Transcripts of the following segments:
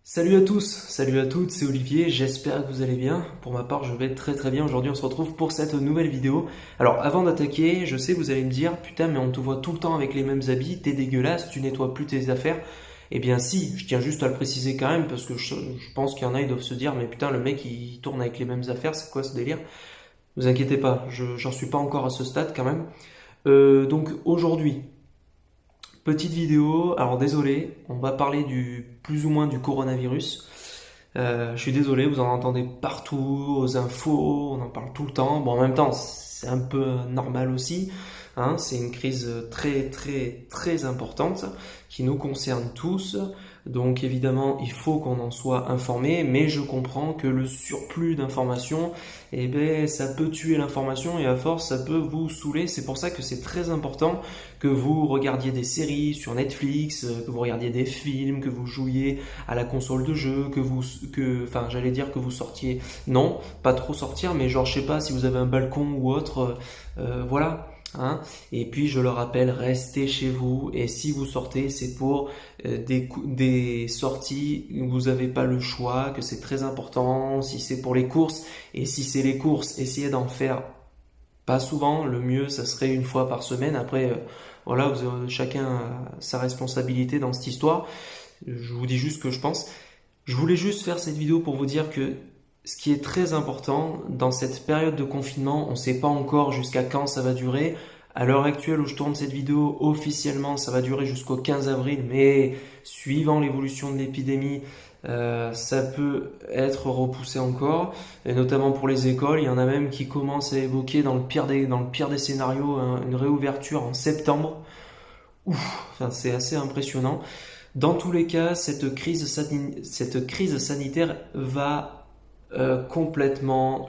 Salut à tous, salut à toutes, c'est Olivier, j'espère que vous allez bien. Pour ma part, je vais très très bien. Aujourd'hui, on se retrouve pour cette nouvelle vidéo. Alors, avant d'attaquer, je sais, vous allez me dire, putain, mais on te voit tout le temps avec les mêmes habits, t'es dégueulasse, tu nettoies plus tes affaires. Eh bien si, je tiens juste à le préciser quand même, parce que je pense qu'il y en a, ils doivent se dire, mais putain, le mec, il tourne avec les mêmes affaires, c'est quoi ce délire? Vous inquiétez pas, j'en suis pas encore à ce stade quand même. Donc aujourd'hui, petite vidéo, alors désolé, on va parler du plus ou moins du coronavirus. Je suis désolé, vous en entendez partout, aux infos, on en parle tout le temps. Bon, en même temps, c'est un peu normal aussi, hein, c'est une crise très très très importante qui nous concerne tous. Donc évidemment, il faut qu'on en soit informé, mais je comprends que le surplus d'informations, eh ben, ça peut tuer l'information et à force, ça peut vous saouler. C'est pour ça que c'est très important que vous regardiez des séries sur Netflix, que vous regardiez des films, que vous jouiez à la console de jeu, enfin, j'allais dire que vous sortiez. Non, pas trop sortir, mais genre, je sais pas si vous avez un balcon ou autre, voilà. Hein. Et puis je le rappelle, restez chez vous et si vous sortez, c'est pour des sorties où vous n'avez pas le choix, que c'est très important, si c'est pour les courses, et si c'est les courses, essayez d'en faire pas souvent, le mieux ça serait une fois par semaine. Après, voilà, chacun a sa responsabilité dans cette histoire. Je vous dis juste ce que je pense. Je voulais juste faire cette vidéo pour vous dire que ce qui est très important dans cette période de confinement, on ne sait pas encore jusqu'à quand ça va durer. À l'heure actuelle où je tourne cette vidéo, officiellement, ça va durer jusqu'au 15 avril, mais suivant l'évolution de l'épidémie, ça peut être repoussé encore, et notamment pour les écoles. Il y en a même qui commencent à évoquer dans le pire des scénarios une réouverture en septembre. Ouf, enfin, c'est assez impressionnant. Dans tous les cas, cette crise sanitaire va complètement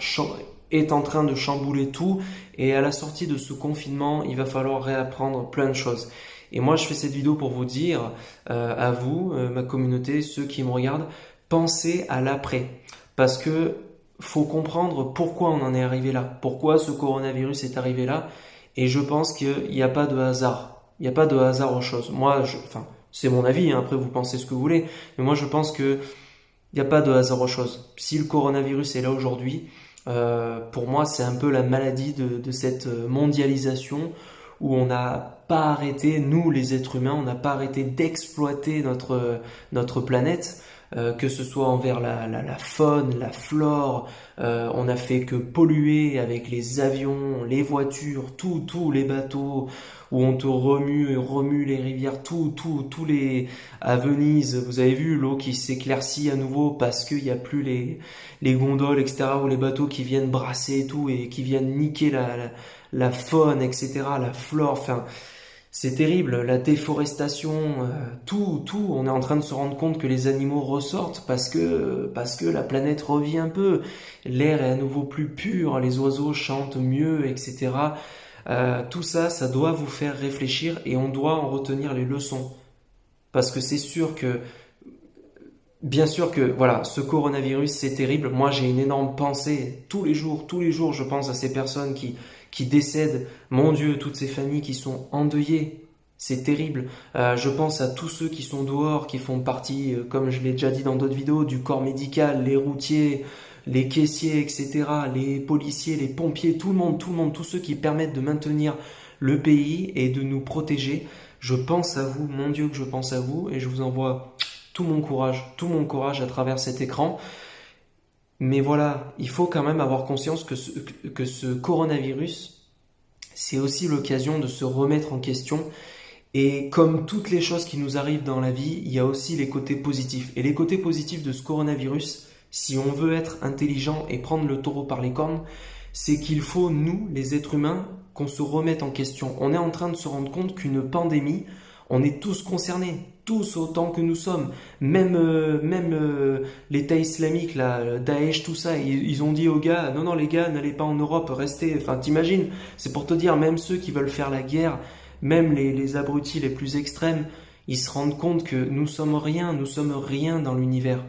est en train de chambouler tout et à la sortie de ce confinement, il va falloir réapprendre plein de choses. Et moi, je fais cette vidéo pour vous dire à vous, ma communauté, ceux qui me regardent, pensez à l'après. Parce que faut comprendre pourquoi on en est arrivé là, pourquoi ce coronavirus est arrivé là. Et je pense qu'il n'y a pas de hasard. Il n'y a pas de hasard aux choses. Enfin, c'est mon avis, hein, après vous pensez ce que vous voulez, mais moi je pense que il n'y a pas de hasard aux choses. Si le coronavirus est là aujourd'hui, pour moi c'est un peu la maladie de cette mondialisation où on n'a pas arrêté, nous les êtres humains, on n'a pas arrêté d'exploiter notre planète. Que ce soit envers la faune, la flore, on a fait que polluer avec les avions, les voitures, tous les bateaux, où on te remue les rivières, tous les... À Venise, vous avez vu l'eau qui s'éclaircit à nouveau parce qu'il n'y a plus les gondoles, etc., ou les bateaux qui viennent brasser et tout, et qui viennent niquer la faune, etc., la flore, enfin... C'est terrible, la déforestation, tout, on est en train de se rendre compte que les animaux ressortent parce que la planète revit un peu. L'air est à nouveau plus pur, les oiseaux chantent mieux, etc. Tout ça, ça doit vous faire réfléchir et on doit en retenir les leçons. Parce que c'est sûr que, bien sûr que, voilà, ce coronavirus, c'est terrible. Moi, j'ai une énorme pensée tous les jours, je pense à ces personnes qui décèdent. Mon Dieu, toutes ces familles qui sont endeuillées. C'est terrible. Je pense à tous ceux qui sont dehors, qui font partie, comme je l'ai déjà dit dans d'autres vidéos, du corps médical, les routiers, les caissiers, etc., les policiers, les pompiers, tout le monde, tous ceux qui permettent de maintenir le pays et de nous protéger. Je pense à vous, mon Dieu que je pense à vous, et je vous envoie tout mon courage à travers cet écran. Mais voilà, il faut quand même avoir conscience que ce coronavirus, c'est aussi l'occasion de se remettre en question. Et comme toutes les choses qui nous arrivent dans la vie, il y a aussi les côtés positifs. Et les côtés positifs de ce coronavirus, si on veut être intelligent et prendre le taureau par les cornes, c'est qu'il faut, nous, les êtres humains, qu'on se remette en question. On est en train de se rendre compte qu'une pandémie, on est tous concernés, tous autant que nous sommes. Même l'État islamique, là, Daesh, tout ça, ils ont dit aux gars, non, non, les gars, n'allez pas en Europe, restez. Enfin, t'imagines, c'est pour te dire, même ceux qui veulent faire la guerre, même les abrutis les plus extrêmes, ils se rendent compte que nous sommes rien dans l'univers.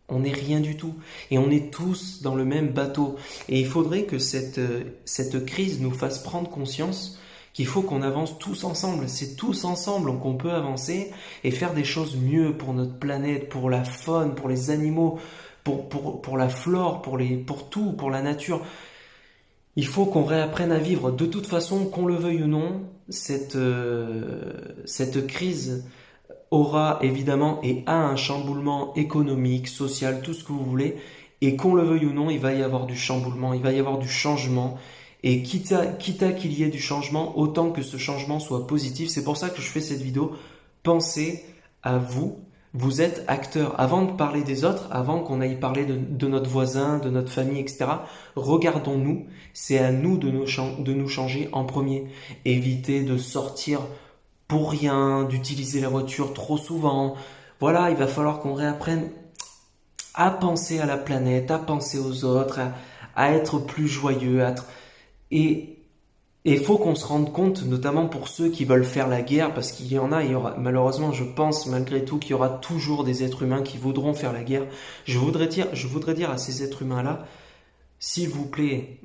On n'est rien du tout. Et on est tous dans le même bateau. Et il faudrait que cette crise nous fasse prendre conscience qu'il faut qu'on avance tous ensemble. C'est tous ensemble qu'on peut avancer et faire des choses mieux pour notre planète, pour la faune, pour les animaux, pour la flore, pour tout, pour la nature. Il faut qu'on réapprenne à vivre. De toute façon, qu'on le veuille ou non, cette crise aura évidemment et a un chamboulement économique, social, tout ce que vous voulez. Et qu'on le veuille ou non, il va y avoir du chamboulement, il va y avoir du changement. Et quitte à qu'il y ait du changement, autant que ce changement soit positif. C'est pour ça que je fais cette vidéo. Pensez à vous. Vous êtes acteur. Avant de parler des autres, avant qu'on aille parler de notre voisin, de notre famille, etc., regardons-nous. C'est à nous de nous changer en premier. Évitez de sortir pour rien, d'utiliser la voiture trop souvent. Voilà, il va falloir qu'on réapprenne à penser à la planète, à penser aux autres, à être plus joyeux. Et il faut qu'on se rende compte, notamment pour ceux qui veulent faire la guerre, parce qu'il y en a, il y aura, malheureusement, je pense malgré tout qu'il y aura toujours des êtres humains qui voudront faire la guerre. Je voudrais dire à ces êtres humains-là, s'il vous plaît,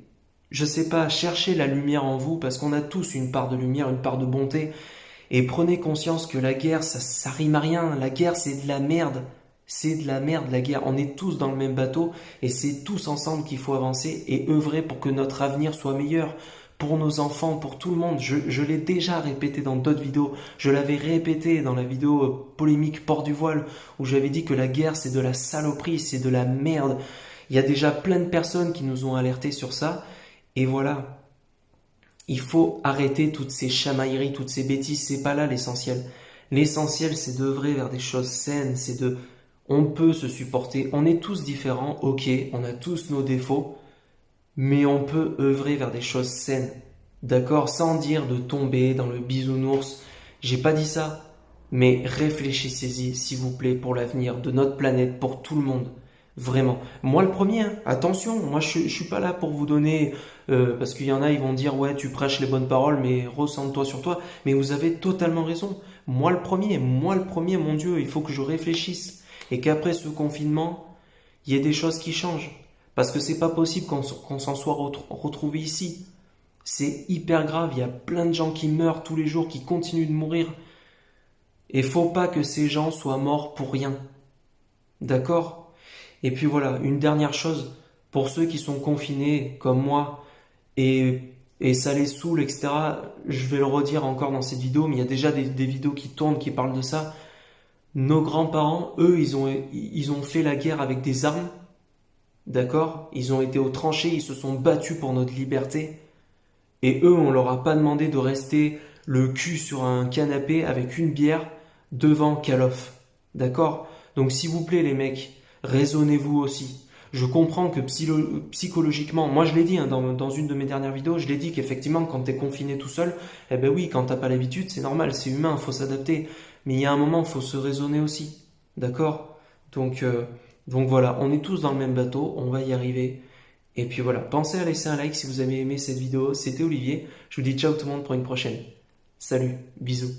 je sais pas, cherchez la lumière en vous, parce qu'on a tous une part de lumière, une part de bonté, et prenez conscience que la guerre, ça rime à rien. La guerre, c'est de la merde. C'est de la merde, la guerre. On est tous dans le même bateau et c'est tous ensemble qu'il faut avancer et œuvrer pour que notre avenir soit meilleur. Pour nos enfants, pour tout le monde. Je l'ai déjà répété dans d'autres vidéos. Je l'avais répété dans la vidéo polémique Port du voile où j'avais dit que la guerre, c'est de la saloperie, c'est de la merde. Il y a déjà plein de personnes qui nous ont alertés sur ça. Et voilà. Il faut arrêter toutes ces chamailleries, toutes ces bêtises, c'est pas là l'essentiel. L'essentiel, c'est d'œuvrer vers des choses saines, on peut se supporter, on est tous différents, ok, on a tous nos défauts, mais on peut œuvrer vers des choses saines. D'accord? Sans dire de tomber dans le bisounours. J'ai pas dit ça. Mais réfléchissez-y, s'il vous plaît, pour l'avenir de notre planète, pour tout le monde. Vraiment. Moi le premier, hein. Attention, moi je suis pas là pour vous donner, parce qu'il y en a, ils vont dire, ouais, tu prêches les bonnes paroles, mais ressens-toi sur toi. Mais vous avez totalement raison. Moi le premier, mon Dieu, il faut que je réfléchisse. Et qu'après ce confinement, il y ait des choses qui changent. Parce que c'est pas possible qu'on s'en soit retrouvé ici. C'est hyper grave, il y a plein de gens qui meurent tous les jours, qui continuent de mourir. Et faut pas que ces gens soient morts pour rien. D'accord? Et puis voilà, une dernière chose, pour ceux qui sont confinés comme moi et, et ça les saoule, etc., je vais le redire encore dans cette vidéo, mais il y a déjà des vidéos qui tournent qui parlent de ça. Nos grands-parents, eux, ils ont fait la guerre avec des armes, d'accord? Ils ont été aux tranchées, ils se sont battus pour notre liberté. Et eux, on leur a pas demandé de rester le cul sur un canapé avec une bière devant Call of. D'accord? Donc s'il vous plaît les mecs, raisonnez-vous aussi. Je comprends que psychologiquement, moi je l'ai dit hein, dans une de mes dernières vidéos, je l'ai dit qu'effectivement quand t'es confiné tout seul, eh ben oui, quand t'as pas l'habitude, c'est normal, c'est humain, faut s'adapter. Mais il y a un moment, faut se raisonner aussi. D'accord? Donc voilà, on est tous dans le même bateau, on va y arriver. Et puis voilà, pensez à laisser un like si vous avez aimé cette vidéo. C'était Olivier, je vous dis ciao tout le monde pour une prochaine. Salut, bisous.